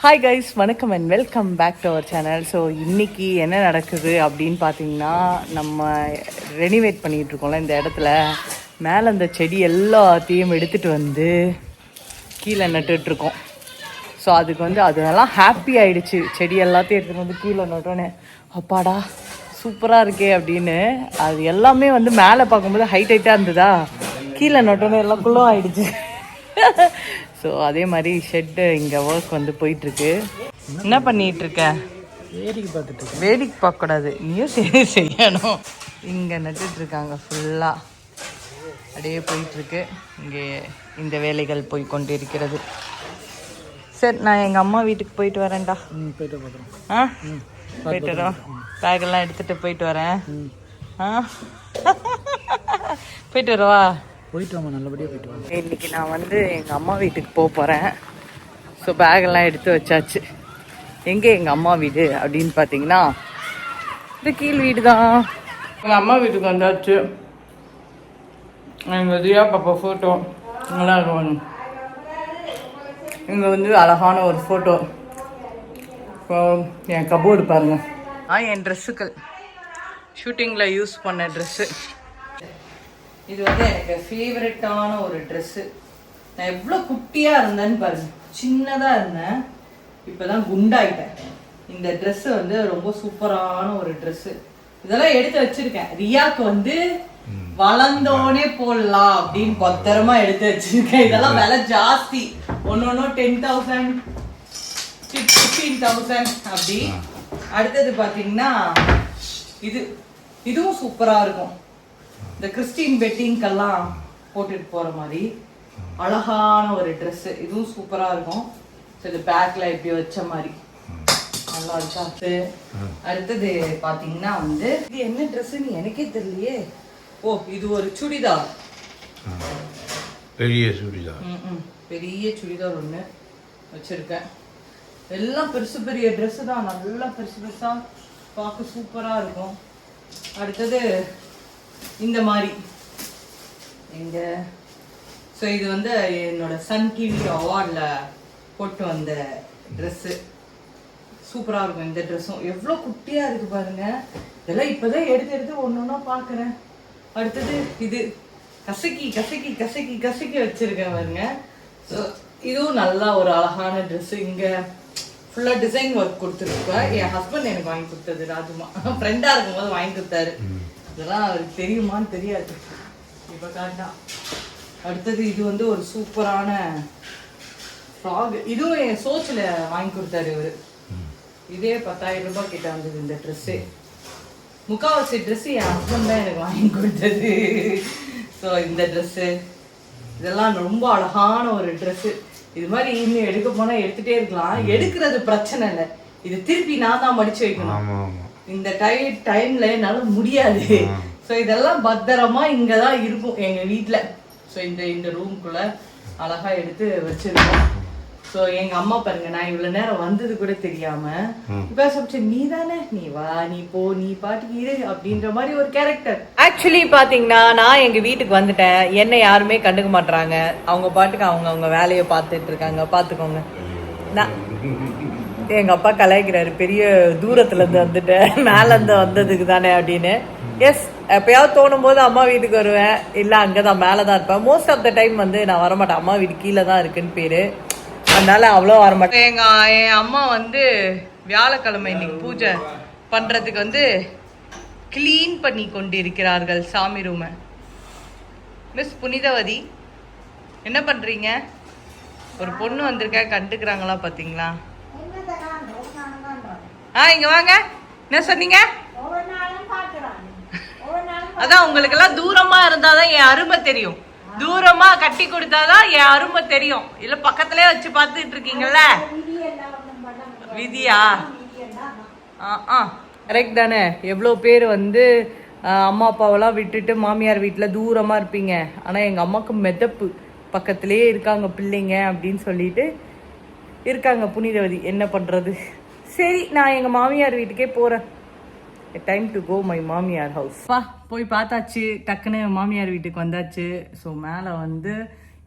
Hi guys, வணக்கம் and welcome back to our channel. So இன்றைக்கி என்ன நடக்குது அப்படின்னு பார்த்தீங்கன்னா, நம்ம ரெனிவேட் பண்ணிகிட்டு இருக்கோம்ல இந்த இடத்துல. மேலே அந்த செடி எல்லாத்தையும் எடுத்துகிட்டு வந்து கீழே நட்டுட்ருக்கோம். ஸோ அதுக்கு வந்து அதெல்லாம் ஹாப்பி ஆகிடுச்சு. செடி எல்லாத்தையும் எடுத்துகிட்டு வந்து கீழே நட்டோன்னே அப்பாடா சூப்பராக இருக்கே அப்படின்னு. அது எல்லாமே வந்து மேலே பார்க்கும்போது ஹைட்டாக இருந்ததா, கீழே நட்டோன்னே எல்லாம் குள்ளம் ஆகிடுச்சு. ஸோ அதே மாதிரி ஷெட்டு இங்கே ஒர்க் வந்து போயிட்டுருக்கு. என்ன பண்ணிகிட்டு இருக்க? வேடிக்கை பார்த்துட்டு. வேடிக்கை பார்க்கக்கூடாது, நீயும் சரி செய்யணும். இங்கே நட்டுட்ருக்காங்க ஃபுல்லாக, அப்படியே போயிட்டுருக்கு. இங்கே இந்த வேலைகள் போய் கொண்டு இருக்கிறது. சரி, நான் எங்கள் அம்மா வீட்டுக்கு போயிட்டு வரேன்டா. போயிட்டு பார்க்குறோம். போயிட்டு வரோம். பேக்கெல்லாம் எடுத்துகிட்டு போயிட்டு வரேன். போயிட்டு வரவா? போயிட்டு வாங்க, நல்லபடியாக போயிட்டு வாங்க. இன்றைக்கி நான் வந்து எங்கள் அம்மா வீட்டுக்கு போக போகிறேன். ஸோ பேக்கெல்லாம் எடுத்து வச்சாச்சு. எங்கே எங்கள் அம்மா வீடு அப்படின்னு பார்த்தீங்கன்னா, இது கீழ் வீடு தான். எங்கள் அம்மா வீட்டுக்கு வந்தாச்சு. எங்கள் தியா பாப்பா ஃபோட்டோ நல்லா இருக்கும். இங்கே வந்து அழகான ஒரு ஃபோட்டோ. என் கபோர்டு பாருங்கள். என் ட்ரெஸ்ஸுக்கள் ஷூட்டிங்கில் யூஸ் பண்ண ட்ரெஸ்ஸு. இது வந்து எனக்கு ஃபேவரட்டான ஒரு ட்ரெஸ்ஸு. நான் எவ்வளோ குட்டியாக இருந்தேன்னு பாருங்க, சின்னதாக இருந்தேன், இப்போ தான் குண்டாயிட்டேன். இந்த ட்ரெஸ்ஸு வந்து ரொம்ப சூப்பரான ஒரு ட்ரெஸ்ஸு. இதெல்லாம் எடுத்து வச்சிருக்கேன். ரியாக்கு வந்து வளர்ந்தோடனே போடலாம் அப்படின்னு பத்திரமா எடுத்து வச்சிருக்கேன். இதெல்லாம் விலை ஜாஸ்தி, ஒன்னொன்னும் 10,000 15,000 அப்படி. அடுத்தது பார்த்தீங்கன்னா இதுவும் சூப்பராக இருக்கும். இந்த கிறிஸ்டின் வெட்டிங்கெல்லாம் போட்டுட்டு போகிற மாதிரி அழகான ஒரு ட்ரெஸ்ஸு. இதுவும் சூப்பராக இருக்கும். ஸோ இது பேக்கில் இப்படி வச்ச மாதிரி நல்லா இருக்காது. அடுத்தது பார்த்தீங்கன்னா வந்து இது என்ன ட்ரெஸ்ஸுன்னு எனக்கே தெரியலையே. ஓ, இது ஒரு சுடிதார், பெரிய சுடிதார். பெரிய சுடிதார் ஒன்று வச்சுருக்கேன். எல்லாம் பெருசு பெரிய ட்ரெஸ்ஸு தான், நல்லா பெருசு பெருசாக பார்க்க சூப்பராக இருக்கும். அடுத்தது இந்த மாதிரி எங்க. ஸோ இது வந்து என்னோட சன் டிவி அவார்டில் போட்டு வந்த ட்ரெஸ்ஸு. சூப்பராக இருக்கும் இந்த ட்ரெஸ்ஸும். எவ்வளோ குட்டியாக இருக்குது பாருங்க. இதெல்லாம் இப்போதான் எடுத்து ஒன்று ஒன்றா பார்க்குறேன். அடுத்தது இது கசக்கி கசக்கி கசக்கி கசக்கி வச்சுருக்கேன் பாருங்க. ஸோ இதுவும் நல்லா ஒரு அழகான ட்ரெஸ்ஸு. இங்கே ஃபுல்லாக டிசைன் ஒர்க் கொடுத்துருப்பேன். என் ஹஸ்பண்ட் எனக்கு வாங்கி கொடுத்தது. ராஜுமா ஃப்ரெண்டாக இருக்கும்போது வாங்கி கொடுத்தாரு. இதெல்லாம் அவருக்கு தெரியுமான்னு தெரியாது, இப்போ காட்டா. அடுத்தது இது வந்து ஒரு சூப்பரான ஃப்ராக். இதுவும் என் சோச்சில் வாங்கி கொடுத்தாரு இவர். இதே 10,000 ரூபாய் கிட்ட வந்தது இந்த ட்ரெஸ்ஸு. முக்கால்வாசி ட்ரெஸ்ஸு என் ஹஸ்பண்ட் தான் எனக்கு வாங்கி கொடுத்தது. ஸோ இந்த ட்ரெஸ்ஸு இதெல்லாம் ரொம்ப அழகான ஒரு ட்ரெஸ்ஸு. இது மாதிரி இன்னும் எடுக்க போனால் எடுத்துகிட்டே இருக்கலாம். எடுக்கிறது பிரச்சனை இல்லை, இது திருப்பி நான் தான் மடித்து வைக்கணும். இந்த டைம்ல என்னால முடியாது. ஸோ இதெல்லாம் பத்திரமா இங்கே தான் இருக்கும் எங்கள் வீட்டில். ஸோ இந்த ரூம்குள்ளே அழகா எடுத்து வச்சிருக்கோம். ஸோ எங்கள் அம்மா பாருங்க, நான் இவ்வளோ நேரம் வந்தது கூட தெரியாம இப்போ சொல்லிச்சு, நீ தானே, நீ வா, நீ போ, நீ பாட்டுக்கு இரு அப்படின்ற மாதிரி ஒரு கேரக்டர். ஆக்சுவலி பார்த்தீங்கன்னா நான் எங்கள் வீட்டுக்கு வந்துட்டேன். என்னை யாருமே கண்டுக்க மாட்டுறாங்க. அவங்க பாட்டுக்கு அவங்க வேலையை பார்த்துட்டு இருக்காங்க. பார்த்துக்கோங்க. நான் எங்கள் அப்பா கலாய்க்கிறாரு, பெரிய தூரத்துலேருந்து வந்துட்டேன், மேலேருந்து வந்ததுக்கு தானே அப்படின்னு. எஸ், எப்போயாவது தோணும் போது அம்மா வீட்டுக்கு வருவேன், இல்லை அங்கே தான் மேலே தான் இருப்பேன். மோஸ்ட் ஆஃப் த டைம் வந்து நான் வரமாட்டேன். அம்மா வீடு கீழே தான் இருக்குன்னு பேர், அதனால அவ்வளோ வரமாட்டேன். என் அம்மா வந்து வியாழக்கிழமை இன்னைக்கு பூஜை பண்ணுறதுக்கு வந்து க்ளீன் பண்ணி கொண்டு இருக்கிறார்கள் சாமி ரூமை. மிஸ் புனிதவதி என்ன பண்ணுறீங்க? ஒரு பொண்ணு வந்திருக்க, கண்டுக்கிறாங்களா பார்த்தீங்களா? இங்க வாங்க. என்ன சொன்னீங்க? அதான் உங்களுக்கெல்லாம் தூரமா இருந்தாதான் என் அருமை தெரியும். தூரமா கட்டி கொடுத்தாதான் என் அருமை தெரியும். இல்ல பக்கத்திலே வச்சு பார்த்துட்டு இருக்கீங்கல்ல. விதியா? கரெக்ட் தானே? எவ்வளோ பேர் வந்து அம்மா அப்பாவெல்லாம் விட்டுட்டு மாமியார் வீட்டில் தூரமாக இருப்பீங்க. ஆனால் எங்கள் அம்மாவுக்கு மெதப்பு, பக்கத்திலே இருக்காங்க பிள்ளைங்க அப்படின்னு சொல்லிட்டு இருக்காங்க புனிதவதி. என்ன பண்ணுறது? சரி, நான் எங்கள் மாமியார் வீட்டுக்கே போகிறேன். டைம் டு கோ மை மாமியார் ஹவுஸ். போய் பார்த்தாச்சு, டக்குன்னு மாமியார் வீட்டுக்கு வந்தாச்சு. ஸோ மேலே வந்து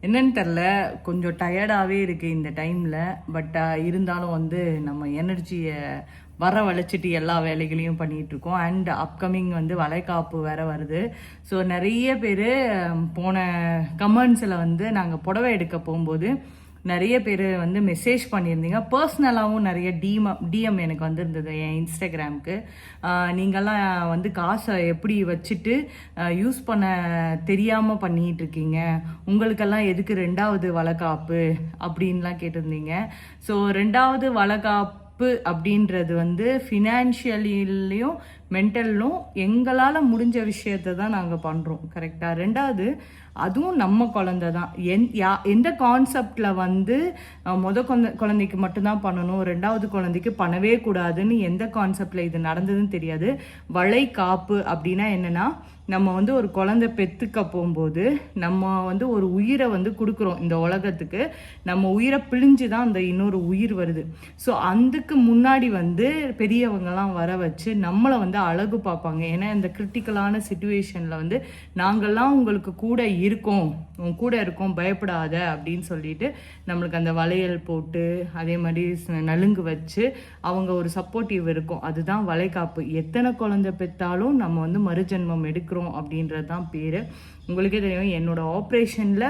என்னன்னு தெரில, கொஞ்சம் டயர்டாகவே இருக்குது இந்த டைமில். பட் இருந்தாலும் வந்து நம்ம எனர்ஜியை வரவழைச்சிட்டு எல்லா வேலைகளையும் பண்ணிகிட்ருக்கோம். அண்ட் அப்கமிங் வந்து வளைகாப்பு வேறு வருது. ஸோ நிறைய பேர் போன கமெண்ட்ஸில் வந்து நாங்கள் புடவை எடுக்க போகும்போது நிறைய பேர் வந்து மெசேஜ் பண்ணியிருந்தீங்க. பர்சனலாகவும் நிறைய டிஎம் எனக்கு வந்திருந்தது என் இன்ஸ்டாகிராமுக்கு. நீங்கள்லாம் வந்து காசை எப்படி வச்சுட்டு யூஸ் பண்ண தெரியாமல் பண்ணிகிட்டு இருக்கீங்க, உங்களுக்கெல்லாம் எதுக்கு 2வது வளைகாப்பு அப்படின்லாம் கேட்டிருந்தீங்க. ஸோ 2வது வளைகாப்பு அப்படின்றது வந்து ஃபினான்ஷியலியும் மென்டல்லும் எங்களால் முடிஞ்ச விஷயத்தை தான் நாங்கள் பண்ணுறோம். கரெக்டாக? 2வது அதுவும் நம்ம குழந்தை தான். எந்த கான்செப்டில் வந்து குழந்தைக்கு மட்டும்தான் பண்ணணும், 2வது குழந்தைக்கு பண்ணவே கூடாதுன்னு எந்த கான்செப்டில் இது நடந்ததுன்னு தெரியாது. வளைகாப்பு அப்படின்னா என்னென்னா, நம்ம வந்து ஒரு குழந்தை பெற்றுக்க போகும்போது நம்ம வந்து ஒரு உயிரை வந்து கொடுக்குறோம் இந்த உலகத்துக்கு. நம்ம உயிரை பிழிஞ்சு தான் அந்த இன்னொரு உயிர் வருது. ஸோ அதுக்கு முன்னாடி வந்து பெரியவங்கலாம் வர வச்சு நம்மளை வந்து அழகு பார்ப்பாங்க. ஏன்னா இந்த கிரிட்டிக்கலான சிச்சுவேஷனில் வந்து நாங்கள்லாம் உங்களுக்கு கூட இருக்கோம், உன் கூட இருக்கோம், பயப்படாத அப்படின்னு சொல்லிட்டு நம்மளுக்கு அந்த வளையல் போட்டு அதே மாதிரி நலுங்கு வச்சு அவங்க ஒரு சப்போர்ட்டிவ் இருக்கும். அதுதான் வளைகாப்பு. எத்தனை குழந்தை பெற்றாலும் நம்ம வந்து மறுஜென்மம் எடுக்கிறோம் அப்படின்றது தான் பேர். உங்களுக்கே தெரியும், என்னோட ஆப்ரேஷனில்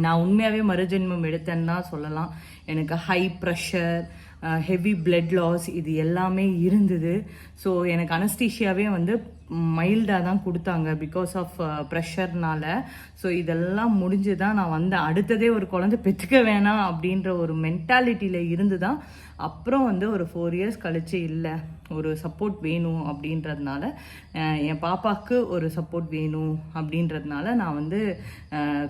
நான் உண்மையாகவே மறுஜென்மம் எடுத்தேன்னு தான் சொல்லலாம். எனக்கு high pressure, heavy blood loss இது எல்லாமே இருந்தது. ஸோ எனக்கு அனஸ்தீஷியாவே வந்து மைல்டாக தான் கொடுத்தாங்க பிகாஸ் ஆஃப் ப்ரெஷர்னால. ஸோ இதெல்லாம் முடிஞ்சு தான் நான் வந்தேன். அடுத்ததே ஒரு குழந்தை பெற்றுக்க வேணாம் அப்படின்ற ஒரு மென்டாலிட்டியில் இருந்து தான் அப்புறம் வந்து ஒரு 4 இயர்ஸ் கழிச்சு இல்லை ஒரு சப்போர்ட் வேணும் அப்படின்றதுனால, என் பாப்பாவுக்கு ஒரு சப்போர்ட் வேணும் அப்படின்றதுனால நான் வந்து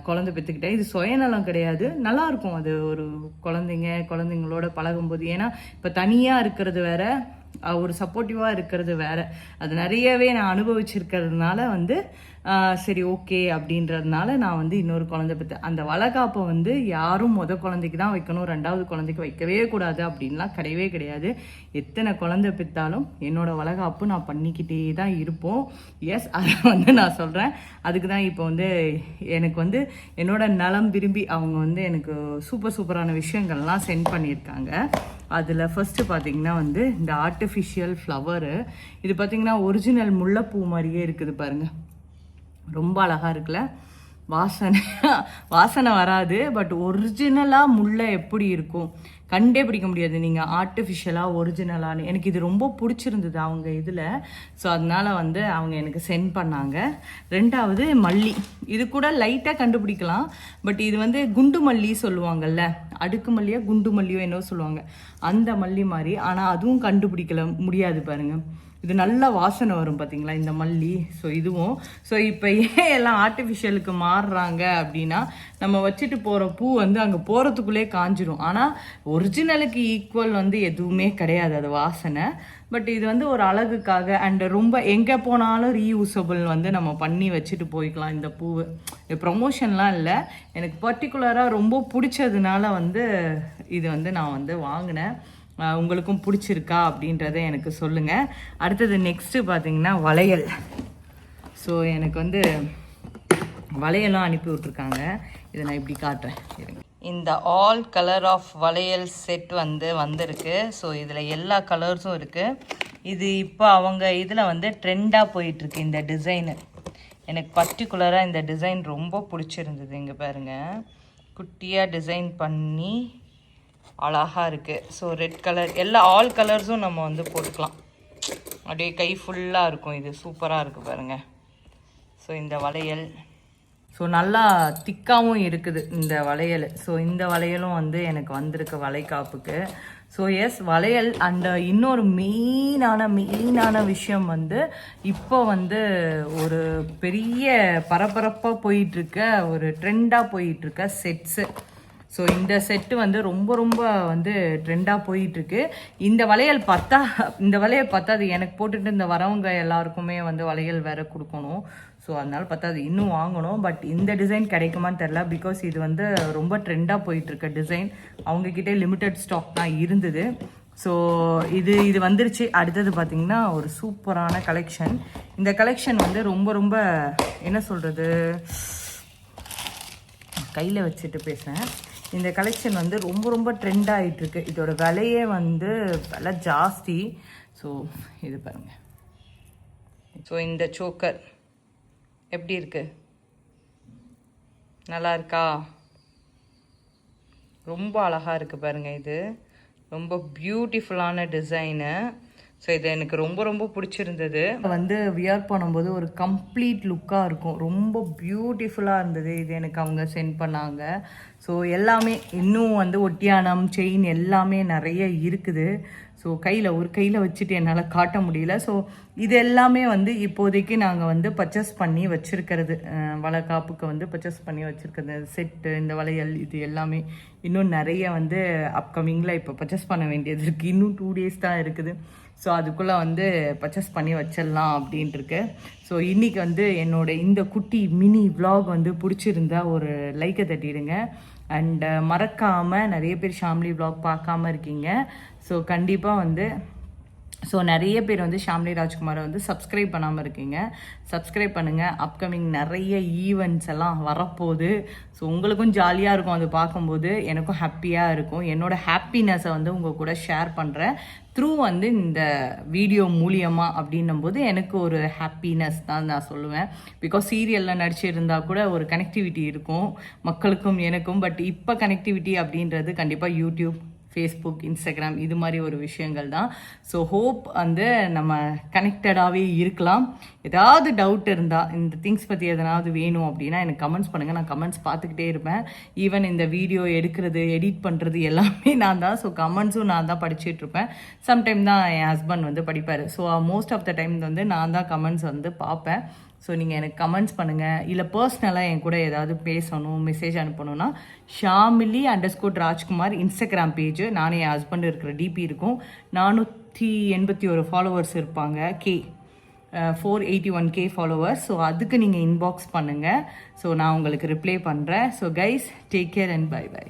குழந்தை பெற்றுக்கிட்டேன். இது சுயநலம் கிடையாது, நல்லாயிருக்கும் அது ஒரு குழந்தைங்களோட பழகும்போது. ஏன்னா இப்போ தனியாக இருக்கிறது வேற, ஒரு சப்போர்ட்டிவாக இருக்கிறது வேற. அது நிறையவே நான் அனுபவிச்சிருக்கிறதுனால வந்து சரி ஓகே அப்படின்றதுனால நான் வந்து இன்னொரு குழந்தை பெற்றேன். அந்த வளைகாப்பை வந்து யாரும் குழந்தைக்கு தான் வைக்கணும், 2வது குழந்தைக்கு வைக்கவே கூடாது அப்படின்லாம் கிடையவே கிடையாது. எத்தனை குழந்தை பெற்றாலும் என்னோட வளைகாப்பு நான் பண்ணிக்கிட்டே தான் இருப்போம். எஸ், அதை வந்து நான் சொல்கிறேன். அதுக்கு தான் இப்போ வந்து எனக்கு வந்து என்னோட நலம் விரும்பி அவங்க வந்து எனக்கு சூப்பரான விஷயங்கள்லாம் சென்ட் பண்ணியிருக்காங்க. அதில் ஃபஸ்ட்டு பார்த்திங்கன்னா வந்து இந்த ஆர்டிஃபிஷியல் ஃப்ளவரு. இது பார்த்திங்கன்னா ஒரிஜினல் முல்லைப்பூ மாதிரியே இருக்குது பாருங்கள். ரொம்ப அழகாக இருக்குல்ல? வாசனை வராது. பட் ஒரிஜினலாக முல்லை எப்படி இருக்கும் கண்டே பிடிக்க முடியாது நீங்கள் ஆர்டிஃபிஷியலாக ஒரிஜினலான்னு. எனக்கு இது ரொம்ப பிடிச்சிருந்தது அவங்க இதில். ஸோ அதனால் வந்து அவங்க எனக்கு சென்ட் பண்ணாங்க. 2வது மல்லி. இது கூட லைட்டாக கண்டுபிடிக்கலாம். பட் இது வந்து குண்டு மல்லி சொல்லுவாங்கல்ல, அடுக்கு மல்லியோ குண்டு மல்லியோ என்னவோ சொல்லுவாங்க, அந்த மல்லி மாதிரி. ஆனால் அதுவும் கண்டுபிடிக்கல முடியாது பாருங்கள். இது நல்ல வாசனை வரும் பார்த்தீங்களா இந்த மல்லி. ஸோ இதுவும் இப்போ ஏன் எல்லாம் ஆர்டிஃபிஷியலுக்கு மாறுறாங்க அப்படின்னா, நம்ம வச்சுட்டு போகிற பூ வந்து அங்கே போகிறதுக்குள்ளே காஞ்சிரும். ஆனால் ஒரிஜினலுக்கு ஈக்குவல் வந்து எதுவுமே கிடையாது அது வாசனை. பட் இது வந்து ஒரு அழகுக்காக அண்ட் ரொம்ப எங்கே போனாலும் ரீயூசபிள் வந்து நம்ம பண்ணி வச்சுட்டு போய்க்கலாம் இந்த பூவு. ப்ரொமோஷன்லாம் இல்லை, எனக்கு பர்டிகுலராக ரொம்ப பிடிச்சதுனால வந்து இது வந்து நான் வந்து வாங்கினேன். உங்களுக்கும் பிடிச்சிருக்கா அப்படின்றத எனக்கு சொல்லுங்கள். அடுத்தது நெக்ஸ்ட்டு பார்த்தீங்கன்னா வளையல். ஸோ எனக்கு வந்து வளையலும் அனுப்பி விட்ருக்காங்க. இதை நான் இப்படி காட்டுறேன். இந்த ஆல் கலர் ஆஃப் வளையல் செட் வந்து வந்திருக்கு. ஸோ இதில் எல்லா கலர்ஸும் இருக்குது. இது இப்போ அவங்க இதில் வந்து ட்ரெண்டாக போயிட்டுருக்கு இந்த டிசைனு. எனக்கு பர்டிகுலராக இந்த டிசைன் ரொம்ப பிடிச்சிருந்தது. இங்கே பாருங்கள், குட்டியாக டிசைன் பண்ணி அழகாக இருக்குது. ஸோ ரெட் கலர், எல்லா ஆல் கலர்ஸும் நம்ம வந்து போட்டுக்கலாம். அப்படியே கை ஃபுல்லாக இருக்கும். இது சூப்பராக இருக்குது பாருங்கள். ஸோ இந்த வளையல் நல்லா திக்காகவும் இருக்குது இந்த வளையல். ஸோ இந்த வளையலும் வந்து எனக்கு வந்திருக்கு வளைகாப்புக்கு. ஸோ எஸ், வளையல். அண்ட் இன்னொரு மெயினான விஷயம் வந்து இப்போ வந்து ஒரு பெரிய பரபரப்பாக போயிட்டுருக்க ஒரு ட்ரெண்டாக போயிட்டுருக்க செட்ஸு. ஸோ இந்த செட்டு வந்து ரொம்ப வந்து ட்ரெண்டாக போயிட்டுருக்கு. இந்த வளையல் பத்தாது எனக்கு போட்டுட்டு இந்த வரவங்க எல்லாருக்குமே வந்து வளையல் வேறு கொடுக்கணும். ஸோ அதனால் பத்தாது, இன்னும் வாங்கணும். பட் இந்த டிசைன் கிடைக்குமான்னு தெரில. பிகாஸ் இது வந்து ரொம்ப ட்ரெண்டாக போயிட்டுருக்க டிசைன். அவங்கக்கிட்டே லிமிட்டட் ஸ்டாக் தான் இருந்தது. ஸோ இது வந்துருச்சு. அடுத்தது பார்த்திங்கன்னா ஒரு சூப்பரான கலெக்ஷன். இந்த கலெக்ஷன் வந்து ரொம்ப என்ன சொல்கிறது, கையில் வச்சுட்டு பேசுகிறேன். இந்த கலெக்ஷன் வந்து ரொம்ப ரொம்ப ட்ரெண்ட் ஆகிட்டுருக்கு. இதோட விலையே வந்து விலை ஜாஸ்தி. ஸோ இது பாருங்கள். ஸோ இந்த சோக்கர் எப்படி இருக்குது, நல்லா இருக்கா? ரொம்ப அழகாக இருக்குது பாருங்கள். இது ரொம்ப பியூட்டிஃபுல்லான டிசைனு. ஸோ இது எனக்கு ரொம்ப ரொம்ப பிடிச்சிருந்தது. வந்து வியர் பண்ணும்போது ஒரு கம்ப்ளீட் லுக்காக இருக்கும். ரொம்ப பியூட்டிஃபுல்லாக இருந்தது. இது எனக்கு அவங்க சென்ட் பண்ணாங்க. ஸோ எல்லாமே இன்னும் வந்து ஒட்டியானம், செயின் எல்லாமே நிறைய இருக்குது. ஸோ ஒரு கையில் வச்சுட்டு என்னால் காட்ட முடியல. ஸோ இது எல்லாமே வந்து இப்போதைக்கு நாங்கள் வந்து பர்ச்சேஸ் பண்ணி வச்சுருக்கிறது, வளைகாப்புக்கு வந்து பர்ச்சேஸ் பண்ணி வச்சுருக்கிறது. செட்டு, இந்த வளையல், இது எல்லாமே இன்னும் நிறைய வந்து அப்கமிங்கில் இப்போ பர்ச்சேஸ் பண்ண வேண்டியது இருக்குது. இன்னும் 2 days தான் இருக்குது. ஸோ அதுக்குள்ளே வந்து பர்ச்சேஸ் பண்ணி வச்சிடலாம் அப்படின்ட்டு இருக்கு. ஸோ இன்றைக்கி வந்து என்னோட இந்த குட்டி மினி vlog வந்து பிடிச்சிருந்தா ஒரு லைக்கை தட்டிடுங்க. அண்ட் மறக்காமல் நிறைய பேர் ஷாம்லி vlog பார்க்காம இருக்கீங்க. ஸோ கண்டிப்பாக வந்து நிறைய பேர் வந்து ஷாம்லி ராஜ்குமாரை வந்து சப்ஸ்கிரைப் பண்ணாமல் இருக்கீங்க. சப்ஸ்கிரைப் பண்ணுங்கள். அப்கமிங் நிறைய ஈவெண்ட்ஸ் எல்லாம் வரப்போகுது. ஸோ உங்களுக்கும் ஜாலியாக இருக்கும் அது பார்க்கும்போது, எனக்கும் ஹாப்பியாக இருக்கும். என்னோடய ஹாப்பினஸை வந்து உங்கள் கூட ஷேர் பண்ணுறேன் த்ரூ வந்து இந்த வீடியோ மூலியமாக. அப்படின்னும் போது எனக்கு ஒரு ஹாப்பினஸ் தான் நான் சொல்லுவேன். பிகாஸ் சீரியலில் நடிச்சிருந்தா கூட ஒரு கனெக்டிவிட்டி இருக்கும் மக்களுக்கும் எனக்கும். பட் இப்போ கனெக்டிவிட்டி அப்படின்றது கண்டிப்பாக யூடியூப், ஃபேஸ்புக், இன்ஸ்டாகிராம் இது மாதிரி ஒரு விஷயங்கள் தான். ஸோ ஹோப் வந்து நம்ம கனெக்டடாகவே இருக்கலாம். ஏதாவது டவுட் இருந்தால், இந்த திங்ஸ் பற்றி எதனாவது வேணும் அப்படின்னா எனக்கு கமெண்ட்ஸ் பண்ணுங்கள். நான் கமெண்ட்ஸ் பார்த்துக்கிட்டே இருப்பேன். ஈவன் இந்த வீடியோ எடுக்கிறது, எடிட் பண்ணுறது எல்லாமே நான் தான். ஸோ கமெண்ட்ஸும் நான் தான் படிச்சுட்ருப்பேன். சம்டைம் தான் என் ஹஸ்பண்ட் வந்து படிப்பார். So most of the time வந்து நான் தான் கமெண்ட்ஸ் வந்து பார்ப்பேன். ஸோ நீங்கள் எனக்கு கமெண்ட்ஸ் பண்ணுங்கள். இல்லை பர்சனலாக என் கூட ஏதாவது பேசணும், மெசேஜ் அனுப்பணும்னா ஷாமிலி_ராஜ்குமார் இன்ஸ்டாகிராம் பேஜ். நானும் என் ஹஸ்பண்ட் இருக்கிற டிபி இருக்கும். 481 ஃபாலோவர்ஸ் இருப்பாங்க. 481K followers. ஸோ அதுக்கு நீங்கள் இன்பாக்ஸ் பண்ணுங்கள். ஸோ நான் உங்களுக்கு ரிப்ளை பண்ணுறேன். So guys, take care and bye by.